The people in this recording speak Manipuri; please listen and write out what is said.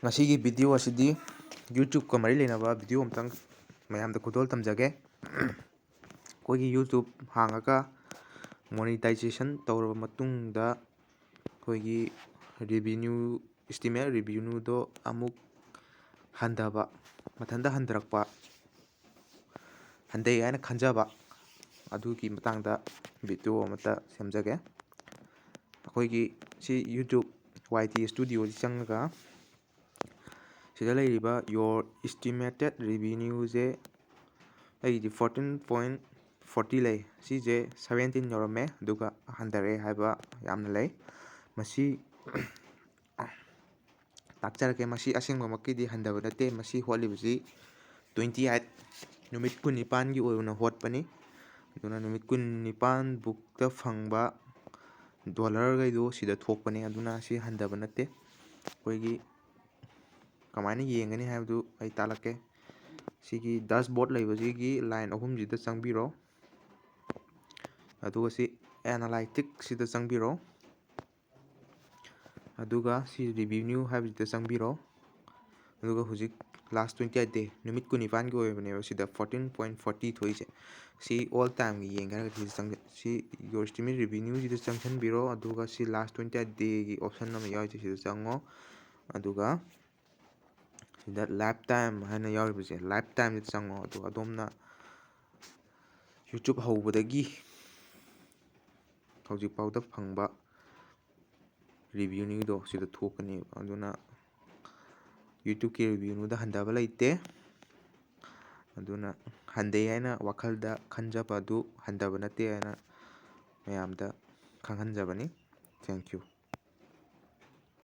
ꯉꯁꯤꯒꯤ ꯚꯤꯗꯤꯑꯣ ꯑꯁꯤꯗꯤ ꯌꯨꯇ꯭ꯌꯨꯕꯀ ꯃꯔꯤ ꯂꯩꯅꯕ ꯚꯤꯗꯤꯑꯣ ꯑꯃꯇꯪ ꯃꯌꯥꯝꯗ ꯈꯨꯗꯣꯜ ꯇꯝꯖꯒꯦ꯫ ꯑꯩꯈꯣꯏꯒꯤ ꯌꯨꯇ꯭ꯌꯨꯕ ꯍꯥꯡꯉꯒ ꯃꯣꯅꯤꯇꯥꯏꯖꯦꯁꯟ ꯇꯧꯔꯕ ꯃꯇꯨꯡꯗ ꯑꯩꯈꯣꯏꯒꯤ ꯔꯤꯚꯤꯅ꯭ꯌꯨ ꯏꯁꯇꯤꯃꯦꯠ ꯔꯤꯚꯤꯅ꯭ꯌꯨꯗꯣ ꯑꯃꯨꯛ ꯍꯟꯊꯕ, ꯃꯊꯟꯇ ꯍꯟꯊꯔꯛꯄ, ꯍꯟꯊꯩ ꯍꯥꯏꯅ ꯈꯟꯖꯕ ꯑꯗꯨꯒꯤ ꯃꯇꯥꯡꯗ ꯚꯤꯗꯤꯑꯣ ꯑꯃꯇ ꯁꯦꯝꯖꯒꯦ꯫ ꯑꯩꯈꯣꯏꯒꯤ ꯁꯤ ꯌꯨꯇ꯭ꯌꯨꯕ YT ꯁ꯭ꯇꯨꯗꯤꯑꯣꯁꯤ ꯆꯪꯉꯒ ꯁꯤꯗ ꯂꯩꯔꯤꯕ ꯌꯣꯔ ꯏꯁꯇꯤꯃꯦꯇꯦꯠ ꯔꯤꯚꯤꯅ꯭ꯌꯨꯁꯦ ꯑꯩꯒꯤꯗꯤ 14.40 ꯂꯩ꯫ ꯁꯤꯁꯦ 17 ꯌꯧꯔꯝꯃꯦ ꯑꯗꯨꯒ ꯍꯟꯊꯔꯛꯑꯦ ꯍꯥꯏꯕ ꯌꯥꯝꯅ ꯂꯩ꯫ ꯃꯁꯤ ꯇꯥꯛꯆꯔꯛꯀꯦ, ꯃꯁꯤ ꯑꯁꯦꯡꯕꯃꯛꯀꯤꯗꯤ ꯍꯟꯊꯕ ꯅꯠꯇꯦ꯫ ꯃꯁꯤ ꯍꯣꯠꯂꯤꯕꯁꯤ 28 ꯅꯨꯃꯤꯠ 19ꯒꯤ ꯑꯣꯏꯅ ꯍꯣꯠꯄꯅꯤ꯫ ꯑꯗꯨꯅ ꯅꯨꯃꯤꯠ 19ꯕꯨꯛꯇ ꯐꯪꯕ ꯗꯣꯂꯔꯈꯩꯗꯣ ꯁꯤꯗ ꯊꯣꯛꯄꯅꯦ꯫ ꯑꯗꯨꯅ ꯁꯤ ꯍꯟꯊꯕ ꯅꯠꯇꯦ꯫ ꯑꯩꯈꯣꯏꯒꯤ ꯀꯃꯥꯏꯅ ꯌꯦꯡꯒꯅꯤ ꯍꯥꯏꯕꯗꯨ ꯑꯩ ꯇꯥꯛꯂꯛꯀꯦ꯫ ꯁꯤꯒꯤ ꯗꯥꯁꯕꯣꯔꯗ ꯂꯩꯕꯁꯤꯒꯤ ꯂꯥꯏꯟ ꯑꯍꯨꯝꯁꯤꯗ ꯆꯪꯕꯤꯔꯣ, ꯑꯗꯨꯒ ꯁꯤ ꯑꯦꯅꯥꯂꯥꯏꯇꯤꯛꯁꯤꯗ ꯆꯪꯕꯤꯔꯣ, ꯑꯗꯨꯒ ꯁꯤ ꯔꯤꯚꯤꯅ꯭ꯌꯨ ꯍꯥꯏꯕꯁꯤꯗ ꯆꯪꯕꯤꯔꯣ, ꯑꯗꯨꯒ ꯍꯧꯖꯤꯛ ꯂꯥꯁ 28 ꯗꯦ ꯅꯨꯃꯤꯠ 19ꯒꯤ ꯑꯣꯏꯕꯅꯦꯕ ꯁꯤꯗ 14.40 ꯊꯣꯛꯏꯁꯦ꯫ ꯁꯤ ꯑꯣꯜ ꯇꯥꯏꯝꯒꯤ ꯌꯦꯡꯒꯦ ꯍꯥꯏꯔꯒꯗꯤ ꯁꯤ ꯌꯣꯔ ꯏꯁꯇꯤꯃꯦꯠ ꯔꯤꯚꯤꯅ꯭ꯌꯨꯁꯤꯗ ꯆꯪꯁꯤꯟꯕꯤꯔꯣ, ꯑꯗꯨꯒ ꯁꯤ ꯂꯥꯁ 28 ꯗꯦꯒꯤ ꯑꯣꯞꯁꯟ ꯑꯃ ꯌꯥꯎꯔꯤꯁꯦ ꯁꯤꯗ ꯆꯪꯉꯣ, ꯑꯗꯨꯒ ꯁꯤꯗ ꯂꯥꯏꯐ ꯇꯥꯏꯝ ꯍꯥꯏꯅ ꯌꯥꯎꯔꯤꯕꯁꯦ ꯂꯥꯏꯐ ꯇꯥꯏꯝꯁꯤꯗ ꯆꯪꯉꯣ꯫ ꯑꯗꯨꯒ ꯑꯗꯣꯝꯅ ꯌꯨꯇ꯭ꯌꯨꯕ ꯍꯧꯕꯗꯒꯤ ꯍꯧꯖꯤꯛꯐꯥꯎꯗ ꯐꯪꯕ ꯔꯤꯚꯤꯅ꯭ꯌꯨꯗꯣ ꯁꯤꯗ ꯊꯣꯛꯀꯅꯦꯕ꯫ ꯑꯗꯨꯅ ꯌꯨꯇ꯭ꯌꯨꯕꯀꯤ ꯔꯤꯚꯤꯅ꯭ꯌꯨꯗ ꯍꯟꯊꯕ ꯂꯩꯇꯦ꯫ ꯑꯗꯨꯅ ꯍꯟꯊꯩ ꯍꯥꯏꯅ ꯋꯥꯈꯜꯗ ꯈꯟꯖꯕ ꯑꯗꯨ ꯍꯟꯊꯕ ꯅꯠꯇꯦ ꯍꯥꯏꯅ ꯃꯌꯥꯝꯗ ꯈꯪꯍꯟꯖꯕꯅꯤ꯫ Thank you.